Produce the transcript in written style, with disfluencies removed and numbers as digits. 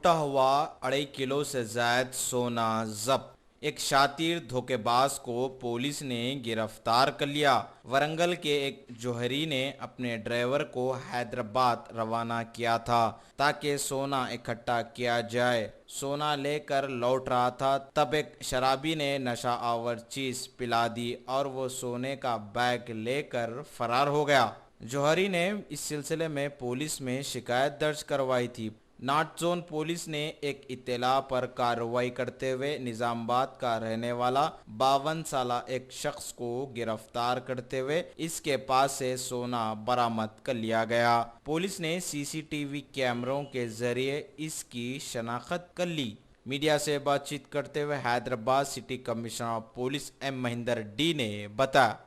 लूटा हुआ 2.5 किलो से ज्यादा सोना जब्त। एक शातिर धोखेबाज को पुलिस ने गिरफ्तार कर लिया। वरंगल के एक जौहरी ने अपने ड्राइवर को हैदराबाद रवाना किया था ताकि सोना इकट्ठा किया जाए। सोना लेकर लौट रहा था, तब एक शराबी ने नशा आवर चीज पिला दी और वो सोने का बैग लेकर फरार हो गया। जौहरी ने इस सिलसिले में पुलिस में शिकायत दर्ज करवाई थी। नॉर्थ जोन पुलिस ने एक इत्तला पर कार्रवाई करते हुए निजामाबाद का रहने वाला 52 साल एक शख्स को गिरफ्तार करते हुए इसके पास से सोना बरामद कर लिया गया। पुलिस ने सीसीटीवी कैमरों के जरिए इसकी शनाख्त कर ली। मीडिया से बातचीत करते हुए Hyderabad city commissioner of police M Mahendra D ने बताया।